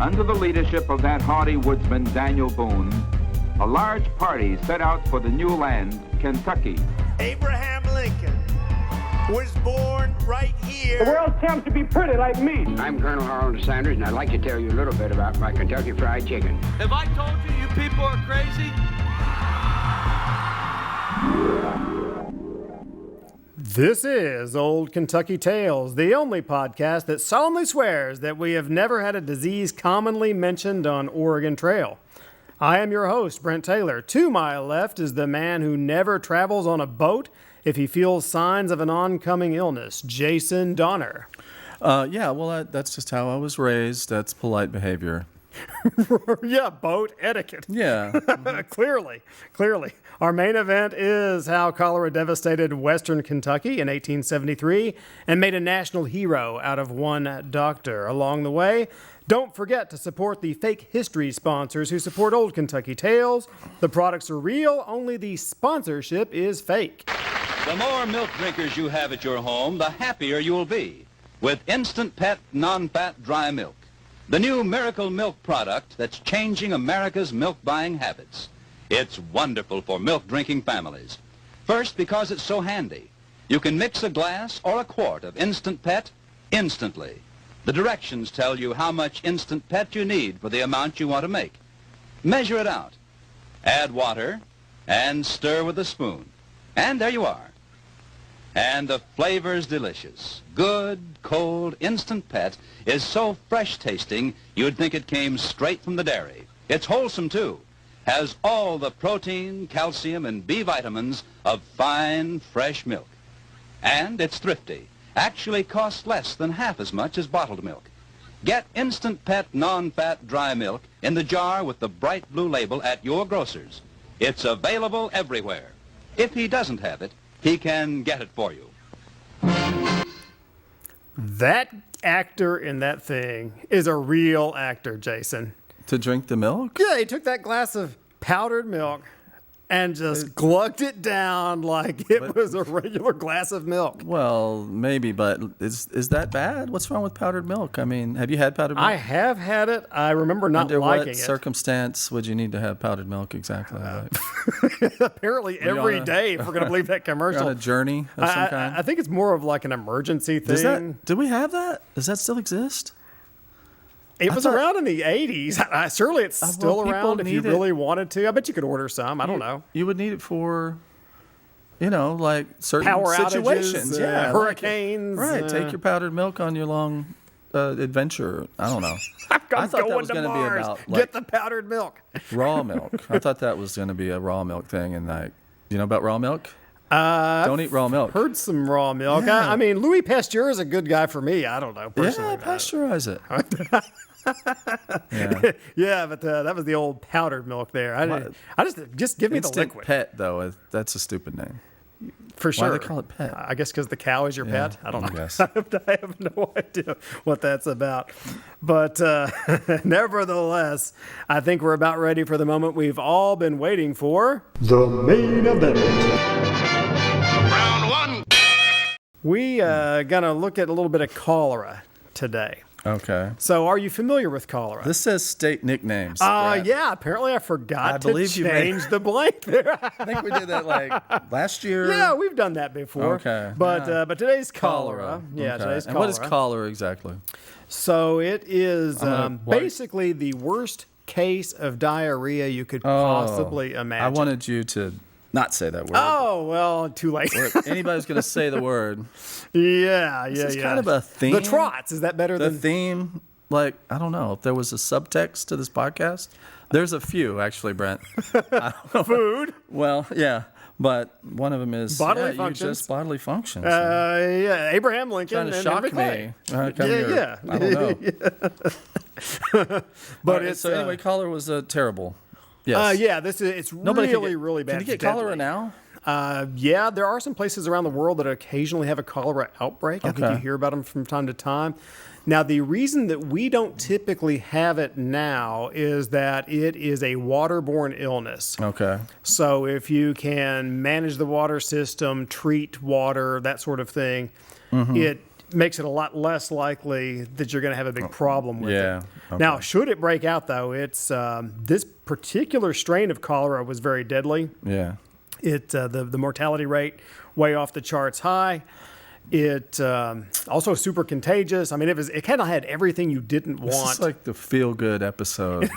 Under the leadership of that hardy woodsman, Daniel Boone, a large party set out for the new land, Kentucky. Abraham Lincoln was born right here. The world tends to be pretty like me. I'm Colonel Reuben Saunders, and I'd like to tell you a little bit about my Kentucky Fried Chicken. Have I told you you people are crazy? This is Old Kentucky Tales, the only podcast that solemnly swears that we have never had a disease commonly mentioned on Oregon Trail. I am your host, Brent Taylor. To my left is the man who never travels on a boat if he feels signs of an oncoming illness, Jason Donner. That's just how I was raised. That's polite behavior. Yeah, boat etiquette. Yeah. Clearly. Our main event is how cholera devastated western Kentucky in 1873 and made a national hero out of one doctor. Along the way, don't forget to support the fake history sponsors who support Old Kentucky Tales. The products are real, only the sponsorship is fake. The more milk drinkers you have at your home, the happier you'll be with Instant Pet non-fat dry milk. The new Miracle Milk product that's changing America's milk buying habits. It's wonderful for milk-drinking families. First, because it's so handy. You can mix a glass or a quart of Instant Pet instantly. The directions tell you how much Instant Pet you need for the amount you want to make. Measure it out. Add water and stir with a spoon. And there you are. And the flavor's delicious. Good, cold, Instant Pet is so fresh-tasting you'd think it came straight from the dairy. It's wholesome, too. Has all the protein, calcium, and B vitamins of fine, fresh milk. And it's thrifty. Actually costs less than half as much as bottled milk. Get Instant Pet non-fat dry milk in the jar with the bright blue label at your grocer's. It's available everywhere. If he doesn't have it, he can get it for you. That actor in that thing is a real actor, Jason. To drink the milk? Yeah, he took that glass of powdered milk and just glugged it down like it was a regular glass of milk. Well, maybe, but is that bad? What's wrong with powdered milk? I mean, have you had powdered milk? I have had it. I remember not Under liking what it. circumstance would you need to have powdered milk exactly? Apparently every day, if we're going to believe that commercial. On a journey of some kind? I think it's more of like an emergency thing. Do we have that? Does that still exist? It was around in the 80s. Surely it's still around if you really wanted to. I bet you could order some. I don't know. You would need it for, like certain power situations. Outages, hurricanes. Right. Take your powdered milk on your long adventure. I I thought that was going to be about get the powdered milk. Raw milk. I thought that was going to be a raw milk thing. And you know about raw milk? Don't eat raw milk. Heard some raw milk. Yeah. I mean, Louis Pasteur is a good guy for me. I don't know personally. Yeah, pasteurize it. Yeah, but that was the old powdered milk there. I just give me the liquid. Pet though, that's a stupid name. For sure. Why do they call it pet? I guess because the cow is your pet. I don't know. Guess. I have no idea what that's about. But nevertheless, I think we're about ready for the moment we've all been waiting for. The main event. Round one. We gonna look at a little bit of cholera today. Okay. So, are you familiar with cholera? This says state nicknames. Yeah. Apparently, I forgot to change the blank there. I think we did that last year. Yeah, we've done that before. Okay. But today's cholera. Yeah, okay. today's and cholera. what is cholera exactly? So it is basically the worst case of diarrhea you could possibly imagine. I wanted you to not say that word. Oh, well, too late. Anybody's going to say the word. Yeah. This is kind of a theme. The trots, is that better than... The theme, I don't know, if there was a subtext to this podcast. There's a few, actually, Brent. Food? Well, yeah. But one of them is bodily functions. Just bodily functions. Yeah, Abraham Lincoln. Trying to shock me. Yeah. I don't know. But anyway, cholera was terrible. Yes. It's really bad. Can you get cholera now? Yeah, there are some places around the world that occasionally have a cholera outbreak. I think you hear about them from time to time. Now, the reason that we don't typically have it now is that it is a waterborne illness. Okay. So if you can manage the water system, treat water, that sort of thing, makes it a lot less likely that you're going to have a big problem with it. Okay. Now, should it break out, though, it's this particular strain of cholera was very deadly. Yeah. The mortality rate way off the charts high. It also super contagious. I mean, it kind of had everything you didn't want. This is like the feel-good episode.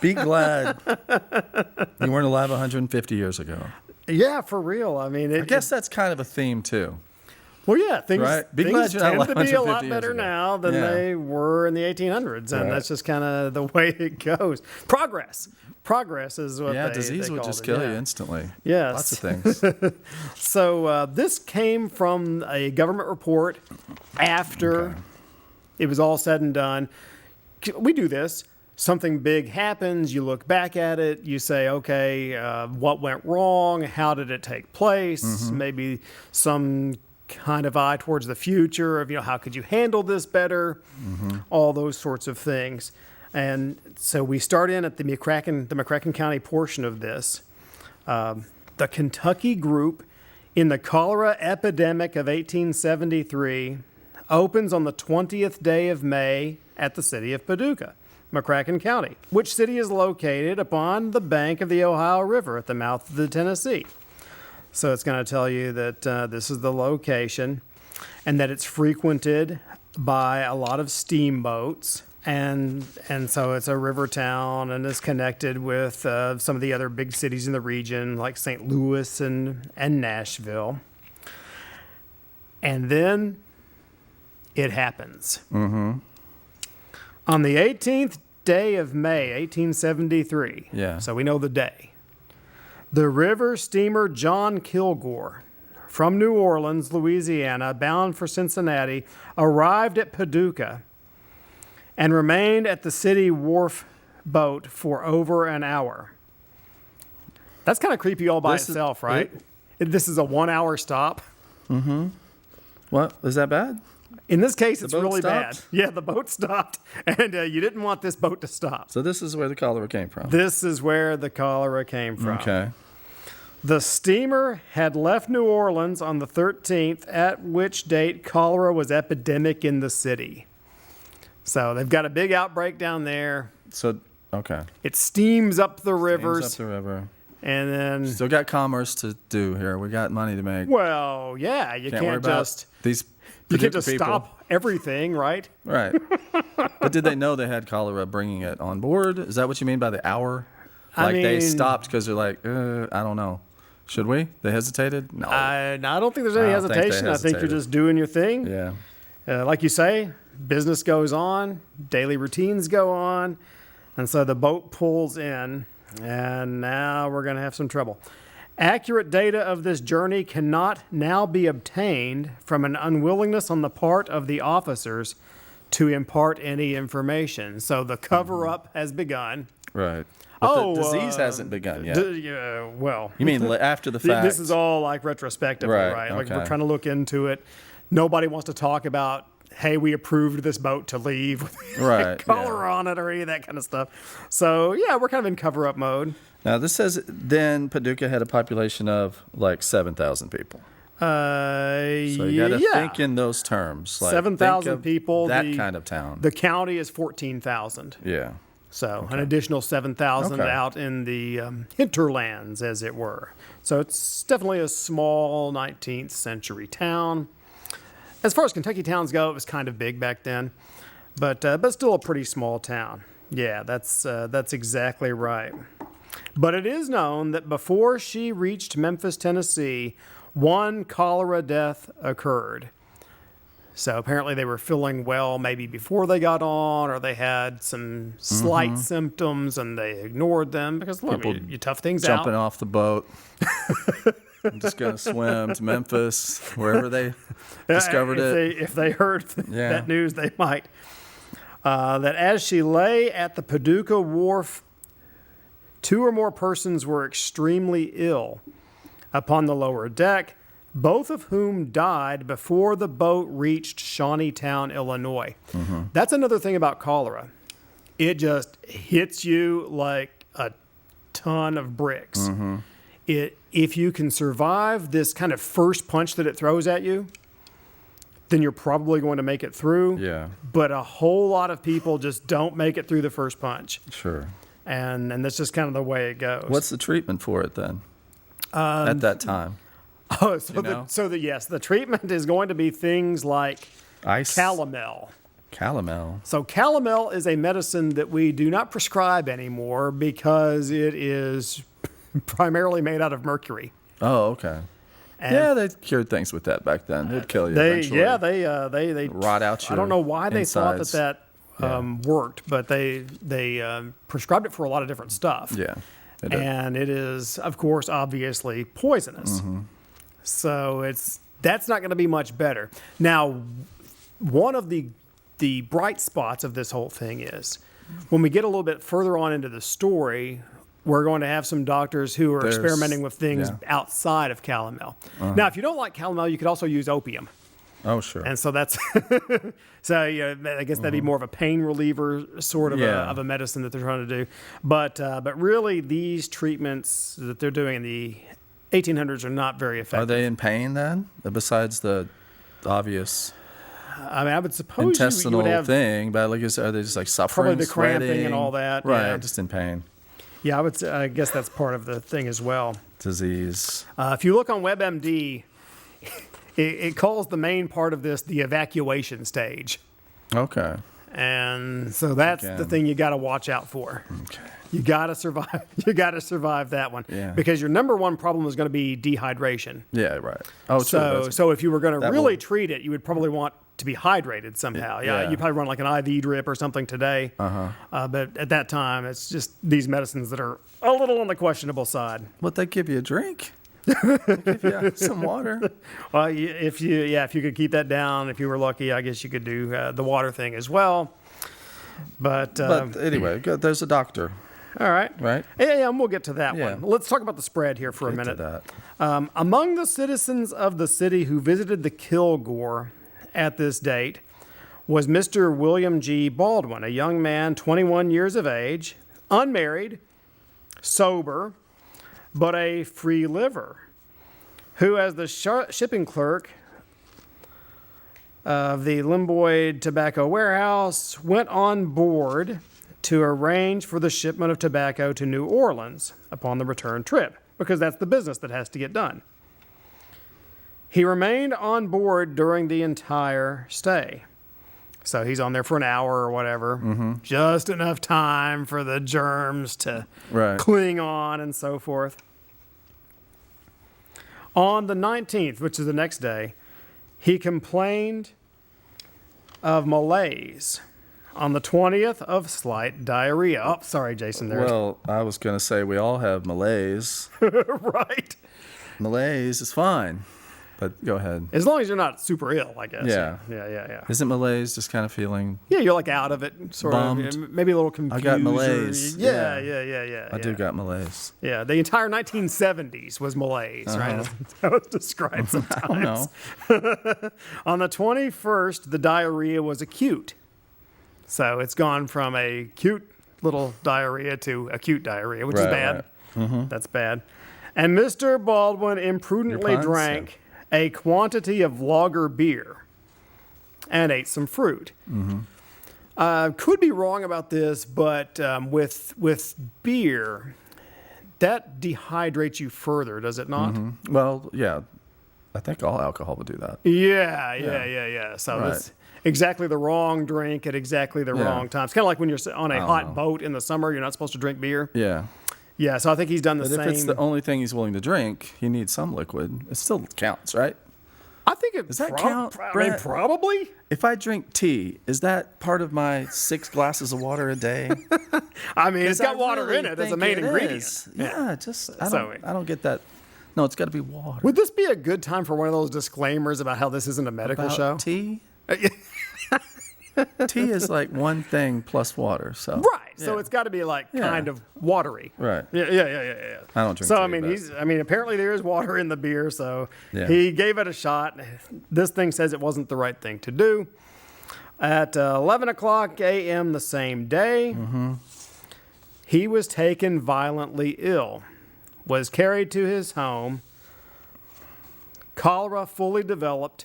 Be glad you weren't alive 150 years ago. Yeah, for real. I mean, I guess that's kind of a theme, too. Well, yeah, things, Right? Be things glad you're not tend to be a lot 150 better years ago. now than they were in the 1800s, and Right. that's just kind of the way it goes. Progress is what Disease they would called just it, kill yeah. you instantly. Yes. Lots of things. So this came from a government report after it was all said and done. We do this. Something big happens, you look back at it, you say, okay, what went wrong? How did it take place? Maybe some kind of eye towards the future of, how could you handle this better? All those sorts of things. And so we start in at the McCracken County portion of this. The Kentucky group in the cholera epidemic of 1873 opens on the 20th day of May at the city of Paducah, McCracken County, which city is located upon the bank of the Ohio River at the mouth of the Tennessee. So it's going to tell you that this is the location and that it's frequented by a lot of steamboats. And so it's a river town and is connected with some of the other big cities in the region, like St. Louis and Nashville. And then it happens. On the 18th day of May, 1873, so we know the day, the river steamer John Kilgore from New Orleans, Louisiana, bound for Cincinnati, arrived at Paducah and remained at the city wharf boat for over an hour. That's kind of creepy all by itself, right? This is a 1 hour stop. What? Is that bad? In this case, it's boat really bad. stopped? Yeah, the boat stopped, and you didn't want this boat to stop. So this is where the cholera came from. This is where the cholera came from. Okay. The steamer had left New Orleans on the 13th, at which date cholera was epidemic in the city. So they've got a big outbreak down there. So, okay. It steams up the rivers. Steams up the river. And then, Still got commerce to do here. We got money to make. well, yeah, you Can't worry can't about just these you can't Paducah just people. stop everything, right? Right. But did they know they had cholera bringing it on board? Is that what you mean by the hour? Like they mean- stopped because they're like, I don't know. Should we? They hesitated? No. I don't think there's any I don't think they hesitation. I think you're hesitated. just doing your thing. Yeah. Like you say, business goes on, daily routines go on, and so the boat pulls in, and now we're going to have some trouble. Accurate data of this journey cannot now be obtained from an unwillingness on the part of the officers to impart any information. So the cover-up has begun. Right. But the disease hasn't begun yet. Well, You mean after the fact? this is all like retrospectively, right? Like we're okay. trying to look into it. Nobody wants to talk about, hey, we approved this boat to leave with Right, color yeah. on it or any of that kind of stuff. So, yeah, we're kind of in cover-up mode. Now, this says then Paducah had a population of like 7,000 people. So you got to think in those terms. Like, 7,000 think of people. That kind of town. The county is 14,000. Yeah. So an additional 7,000 Okay. out in the hinterlands, as it were. So it's definitely a small 19th century town. As far as Kentucky towns go, it was kind of big back then, but still a pretty small town. Yeah, that's exactly right. But it is known that before she reached Memphis, Tennessee, one cholera death occurred. So apparently they were feeling well maybe before they got on, or they had some slight symptoms and they ignored them because, look, People you tough things Jumping out. off the boat. I'm just going to swim to Memphis, wherever they discovered it. If they heard Yeah. that news, they might. That as she lay at the Paducah wharf, 2 or more persons were extremely ill upon the lower deck, both of whom died before the boat reached Shawneetown, Illinois. That's another thing about cholera. It just hits you like a ton of bricks. If you can survive this kind of first punch that it throws at you, then you're probably going to make it through. Yeah. But a whole lot of people just don't make it through the first punch. Sure. And that's just kind of the way it goes. What's the treatment for it then? At that time? Oh, yes, the treatment is going to be things like Ice? calomel. Calomel. So calomel is a medicine that we do not prescribe anymore because it is primarily made out of mercury. Oh, okay. And yeah, they cured things with that back then. It'd kill you eventually. They rot out your I don't know why they insides. thought that worked, but they prescribed it for a lot of different stuff. Yeah. And it is, of course, obviously poisonous. Mm-hmm. So that's not going to be much better. Now, one of the bright spots of this whole thing is when we get a little bit further on into the story, we're going to have some doctors who are experimenting with things outside of calomel. Now, if you don't like calomel, you could also use opium. Oh, sure. And so that's so I guess that'd be more of a pain reliever sort of a medicine that they're trying to do. But really, these treatments that they're doing in the 1800s are not very effective. Are they in pain then? Besides the obvious I mean, I would suppose intestinal you would have thing, but like, are they just like suffering, probably the cramping sweating? and all that. Right, Yeah. just in pain. Yeah, I guess that's part of the thing as well. Disease. If you look on WebMD, it calls the main part of this the evacuation stage. Okay. And so that's the thing you got to watch out for. Okay. You got to survive. You got to survive that one. Yeah. Because your number one problem is going to be dehydration. Yeah, right. Oh, so if you were going to really treat it, you would probably want to be hydrated somehow. Yeah. You'd probably run like an IV drip or something today. But at that time, it's just these medicines that are a little on the questionable side. What, they give you a drink? They give you some water? Well, if you could keep that down, if you were lucky, I guess you could do the water thing as well. But anyway, there's a doctor. All right. Right? Yeah, and we'll get to that Yeah. one. Let's talk about the spread here for a minute. To that. Among the citizens of the city who visited the Kilgore at this date was Mr. William G. Baldwin, a young man, 21 years of age, unmarried, sober, but a free liver, who, as the shipping clerk of the Limboyd Tobacco Warehouse, went on board to arrange for the shipment of tobacco to New Orleans upon the return trip, because that's the business that has to get done. He remained on board during the entire stay. So he's on there for an hour or whatever, just enough time for the germs to cling on and so forth. On the 19th, which is the next day, he complained of malaise. On the 20th, of slight diarrhea. Oh, sorry, Jason. Well, I was going to say we all have malaise. Right. Malaise is fine, but go ahead. As long as you're not super ill, I guess. Yeah. Yeah. Isn't malaise just kind of feeling... Yeah, you're like out of it, sort bummed. of. Maybe a little confused. I got malaise. Yeah. I do got malaise. Yeah, the entire 1970s was malaise, right? That's how it's described sometimes. I don't know. On the 21st, the diarrhea was acute. So it's gone from a cute little diarrhea to acute diarrhea, which is bad. Right. That's bad. And Mr. Baldwin imprudently drank a quantity of lager beer and ate some fruit. Could be wrong about this, but with beer, that dehydrates you further, does it not? Well, yeah. I think all alcohol would do that. Yeah. So that's exactly the wrong drink at exactly the wrong time. It's kind of like when you're on a hot boat in the summer, you're not supposed to drink beer. Yeah, so I think he's done the same. If it's the only thing he's willing to drink, he needs some liquid. It still counts, right? I think it does that count? I mean, probably. If I drink tea, is that part of my 6 glasses of water a day? I mean, it's got water in it as a main ingredient. Yeah, I don't get that. No, it's got to be water. Would this be a good time for one of those disclaimers about how this isn't a medical show? Tea? Tea is like one thing plus water, so right. So it's got to be like kind of watery, right? Yeah. I don't drink. So tea, I mean, apparently there is water in the beer, so he gave it a shot. This thing says it wasn't the right thing to do. At 11 o'clock a.m. the same day, he was taken violently ill, was carried to his home. Cholera fully developed,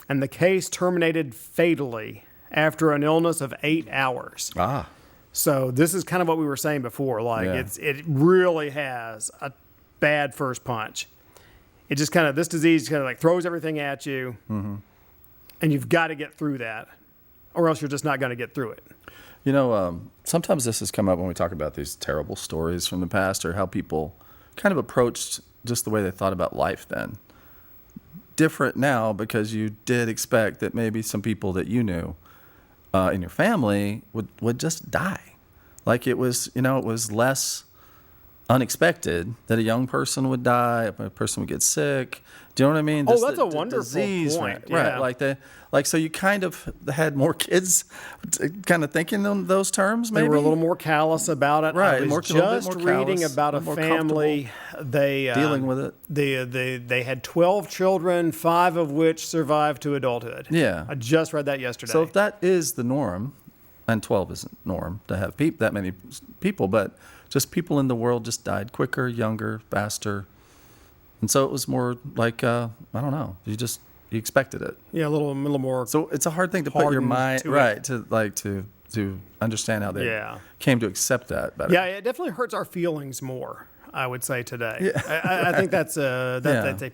and the case terminated fatally after an illness of 8 hours. Ah. So this is kind of what we were saying before. Like it really has a bad first punch. It just kind of, this disease kind of like throws everything at you, and you've got to get through that, or else you're just not going to get through it. You know, sometimes this has come up when we talk about these terrible stories from the past, or how people kind of approached just the way they thought about life then. Different now, because you did expect that maybe some people that you knew in your family would just die. Like it was, it was less unexpected that a young person would die, a person would get sick. Do you know what I mean? Oh, that's a wonderful point. Right. So you kind of had more kids kind of thinking in those terms, maybe? They were a little more callous about it. Right. I was just reading about a family. They dealing with it. They had 12 children, 5 of which survived to adulthood. Yeah. I just read that yesterday. So if that is the norm, and 12 isn't norm to have that many people, but just people in the world just died quicker, younger, faster. And so it was more like, I don't know, you expected it. Yeah, a little more. So it's a hard thing to put your mind, to understand how they came to accept that better. Yeah, it definitely hurts our feelings more, I would say today. Yeah. I think that's a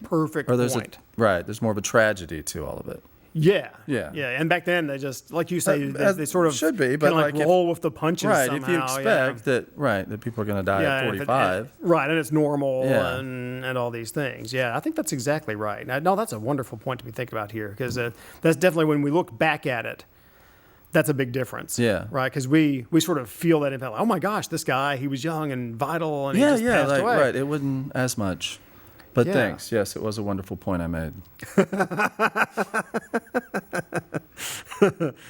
perfect point. There's more of a tragedy to all of it. Yeah. And back then, they just, like you say, they sort of should be, but like roll with the punches somehow. If you expect that people are going to die at 45. And it's normal and all these things. Yeah, I think that's exactly right. No, that's a wonderful point to be thinking about here, because that's definitely, when we look back at it, that's a big difference. Yeah. Right? Because we sort of feel that impact. Like, oh my gosh, this guy, he was young and vital, and he just passed away. Right. It wouldn't as much. But thanks. Yes, it was a wonderful point I made.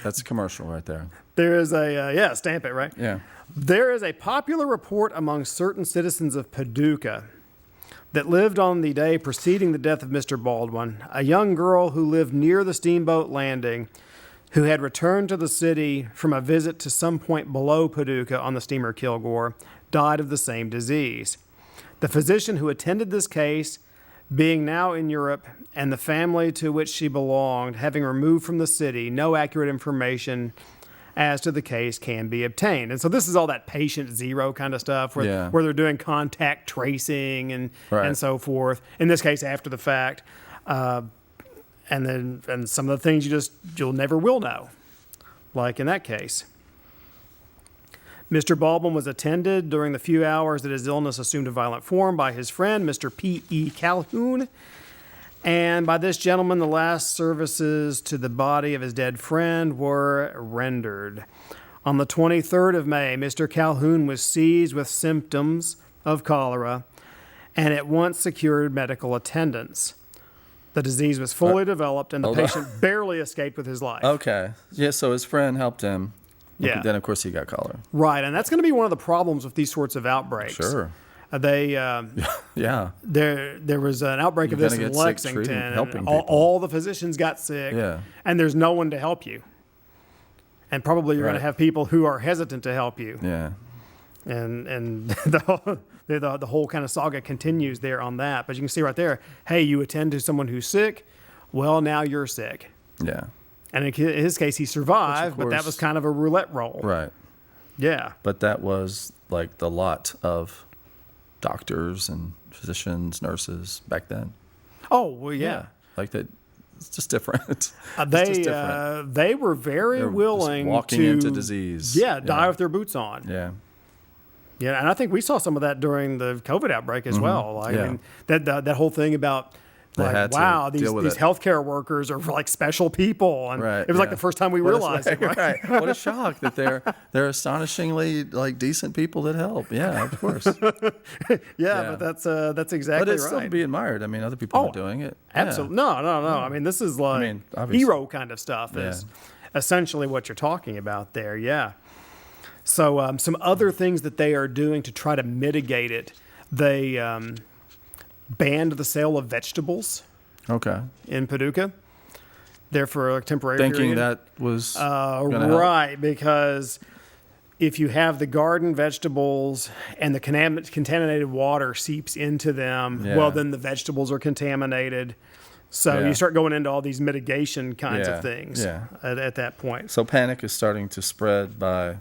That's a commercial right there. There is a, stamp it, right? Yeah. There is a popular report among certain citizens of Paducah that lived on the day preceding the death of Mr. Baldwin, a young girl who lived near the steamboat landing, who had returned to the city from a visit to some point below Paducah on the steamer Kilgore, died of the same disease. The physician who attended this case, being now in Europe, and the family to which she belonged, having removed from the city, no accurate information as to the case can be obtained. And so this is all that patient zero kind of stuff where they're doing contact tracing and so forth. In this case, after the fact. And some of the things you'll never will know, like in that case. Mr. Baldwin was attended during the few hours that his illness assumed a violent form by his friend, Mr. P.E. Calhoun. And by this gentleman, the last services to the body of his dead friend were rendered. On the 23rd of May, Mr. Calhoun was seized with symptoms of cholera and at once secured medical attendance. The disease was fully developed, and the patient barely escaped with his life. Okay. Yeah, so his friend helped him. Yeah. Then, of course, he got cholera. Right, and that's going to be one of the problems with these sorts of outbreaks. Sure. There was an outbreak of this in Lexington. All the physicians got sick, and there's no one to help you. And probably you're going to have people who are hesitant to help you. Yeah. And the whole kind of saga continues there on that. But you can see right there, hey, you attend to someone who's sick, well, now you're sick. Yeah. And in his case, he survived, but that was kind of a roulette roll. Right. Yeah. But that was like the lot of doctors and physicians, nurses back then. Oh, well, yeah. Like that. It's just different. They were very willing walking into disease. Die with their boots on. Yeah. Yeah, and I think we saw some of that during the COVID outbreak as well. I mean, that whole thing about wow, these healthcare workers are like special people, and it was like the first time we realized it. Right? What a shock that they're astonishingly like decent people that help. Yeah, of course. But that's exactly right. But it's still to be admired. I mean, other people are doing it. Absolutely, no. I mean, this is like hero kind of stuff. Is essentially what you're talking about there. Yeah. So some other things that they are doing to try to mitigate it, they banned the sale of vegetables. Okay. In Paducah. There for a temporary period. Thinking that was right, because if you have the garden vegetables and the contaminated water seeps into them, well, then the vegetables are contaminated. So Yeah. you start going into all these mitigation kinds Yeah, of things yeah. at that point. So panic is starting to spread by,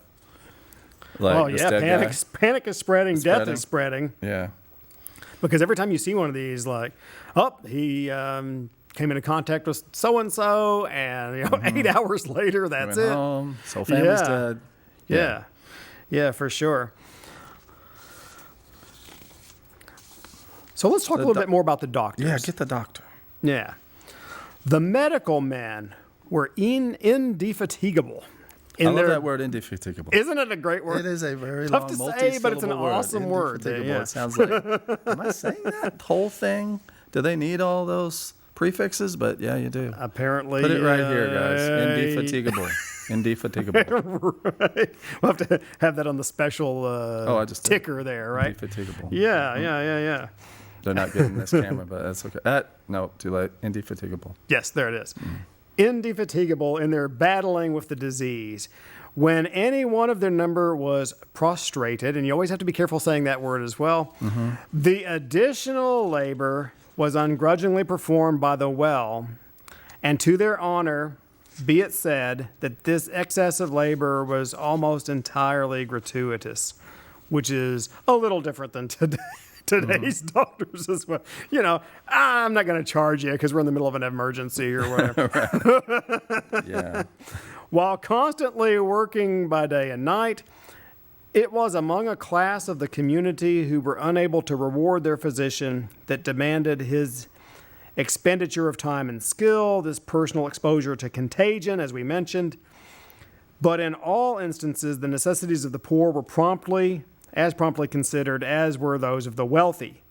like, Oh this yeah, dead guy. panic is spreading, death spreading. is spreading. Yeah. Because every time you see one of these, like, oh, he came into contact with so and so, and 8 hours later, that's Went it. home, so family's Yeah. dead. Yeah, for sure. So let's talk a little bit more about the doctors. Yeah, get the doctor. Yeah. The medical men were indefatigable. I love that word, indefatigable. Isn't it a great word? It is a very Tough long, to say, but it's an multi-syllable awesome word. Indefatigable. Yeah. It sounds like, am I saying that whole thing? Do they need all those prefixes? But yeah, you do. Apparently. Put it right here, guys. Indefatigable. Indefatigable. Right. We'll have to have that on the special I just did. ticker there, right? Indefatigable. Yeah. They're not getting this camera, but that's okay. No, too late. Indefatigable. Yes, there it is. Indefatigable in their battling with the disease. When any one of their number was prostrated, and you always have to be careful saying that word as well, the additional labor was ungrudgingly performed by the well, and to their honor, be it said that this excess of labor was almost entirely gratuitous, which is a little different than today's doctors as well. I'm not going to charge you because we're in the middle of an emergency or whatever. Yeah. While constantly working by day and night, it was among a class of the community who were unable to reward their physician that demanded his expenditure of time and skill, this personal exposure to contagion, as we mentioned. But in all instances, the necessities of the poor were as promptly considered as were those of the wealthy.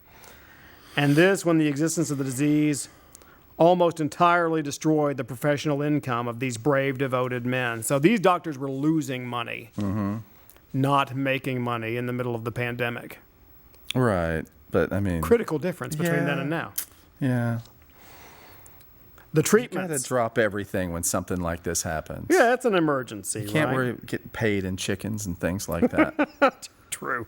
And this, when the existence of the disease almost entirely destroyed the professional income of these brave, devoted men. So these doctors were losing money, not making money in the middle of the pandemic. Right. But, I mean. Critical difference between then and now. Yeah. The You treatments. got to drop everything when something like this happens. Yeah, it's an emergency, You can't right? worry get paid in chickens and things like that. True.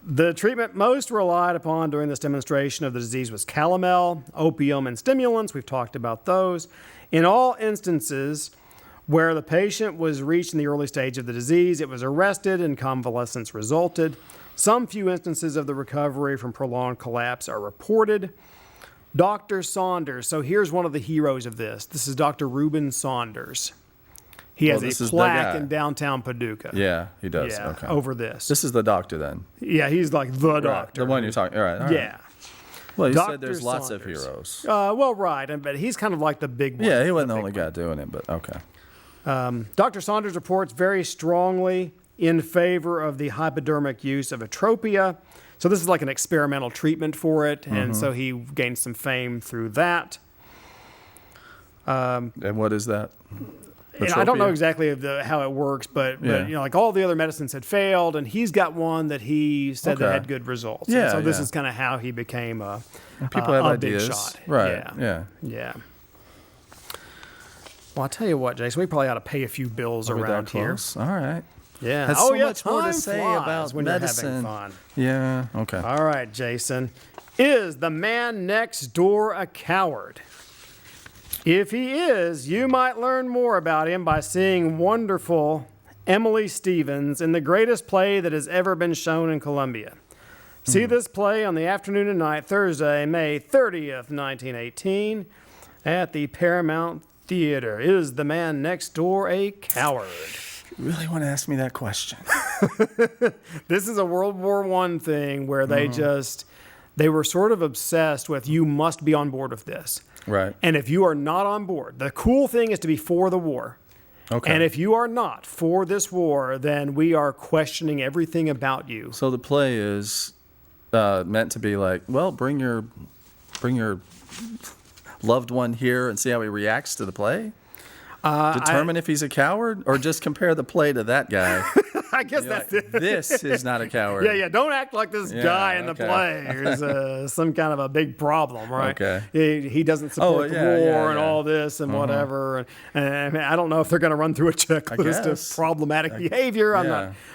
The treatment most relied upon during this demonstration of the disease was calomel, opium, and stimulants. We've talked about those. In all instances where the patient was reached in the early stage of the disease, it was arrested and convalescence resulted. Some few instances of the recovery from prolonged collapse are reported. Dr. Saunders. So here's one of the heroes of this. This is Dr. Reuben Saunders. He has this a is the plaque guy. in downtown Paducah. Yeah, he does. Yeah, Okay. over this. This is the doctor then. Yeah, he's like the Right, doctor. the one you're talking. All right. All right. Yeah. Well, you Dr. said there's lots of Saunders. heroes. Well, right, but he's kind of like the big one. Yeah, he wasn't the only guy doing it, but okay. Dr. Saunders reports very strongly in favor of the hypodermic use of atropia. So this is like an experimental treatment for it, and so he gained some fame through that. And what is that? And I don't know Atropia? exactly how it works, but Yeah. like all the other medicines had failed, and he's got one that he said that Okay. had good results. Yeah, And so this yeah. is kind of how he became a People have a ideas. big shot. Right. Yeah. Yeah. Well, I'll tell you what, Jason, we probably ought to pay a few bills Are we around that here. close? All right. Yeah. Has oh, so yeah, much more to time say flies about when medicine. you're having fun. Yeah. Okay. All right, Jason. Is the man next door a coward? If he is, you might learn more about him by seeing wonderful Emily Stevens in the greatest play that has ever been shown in Columbia. See this play on the afternoon and night, Thursday, May 30th, 1918, at the Paramount Theater. Is the man next door a coward? You really want to ask me that question? This is a World War I thing where they they were sort of obsessed with, you must be on board with this. Right. And if you are not on board, the cool thing is to be for the war. Okay. And if you are not for this war, then we are questioning everything about you. So the play is meant to be like, well, bring your loved one here and see how he reacts to the play. Determine if he's a coward, or just compare the play to that guy I guess You're that's like, it. this is not a coward. Yeah, don't act like this Yeah, guy in the okay. play is some kind of a big problem, right? Okay. He doesn't support the yeah, war yeah, and yeah. all this and whatever. And I mean, I don't know if they're going to run through a checklist of guess. problematic behavior.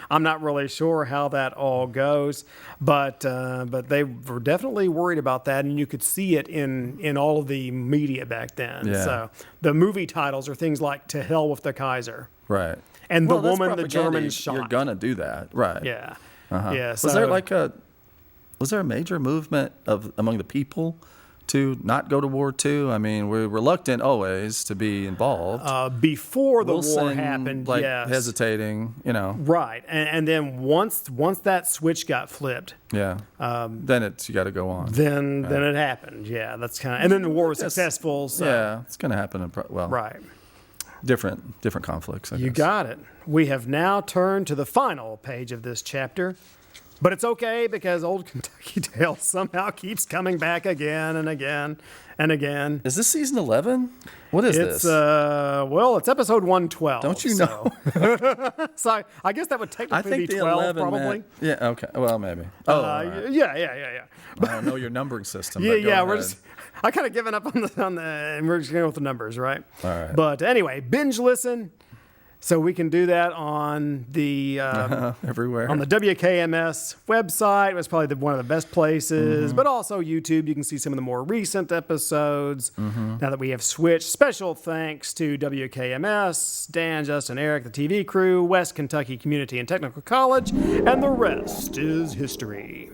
I'm not really sure how that all goes, but they were definitely worried about that, and you could see it in all of the media back then. Yeah. So the movie titles are things like "To Hell with the Kaiser" Right. and Well, "The that's Woman the propaganda. Germans Shot." You're gonna do that, right? Yeah. Uh-huh. Yeah. Was there a major movement among the people to not go to war too? I mean, we're reluctant always to be involved. Before the war Wilson, happened, like yes. hesitating, Right, and then once that switch got flipped, Yeah. Then you got to go on. then it happened. Yeah, that's kind of, and then the war was successful. So. Yeah, it's going to happen. Right. Different conflicts. I You guess. got it. We have now turned to the final page of this chapter. But it's okay because Old Kentucky Tale somehow keeps coming back again and again and again. Is this season 11? What is It's this? it's episode 112. Don't you know? So I guess that would I technically think be the 12 11 probably. meant, yeah. Okay. Well, maybe. Oh. All right. Yeah. I don't know your numbering system. Yeah, but go we're ahead. just. I kind of given up on the, and we're just going with the numbers, right? All right. But anyway, binge listen. So we can do that on the everywhere on the WKMS website. It was probably one of the best places, but also YouTube. You can see some of the more recent episodes. Now that we have switched, special thanks to WKMS, Dan, Justin, Eric, the TV crew, West Kentucky Community and Technical College, and the rest is history.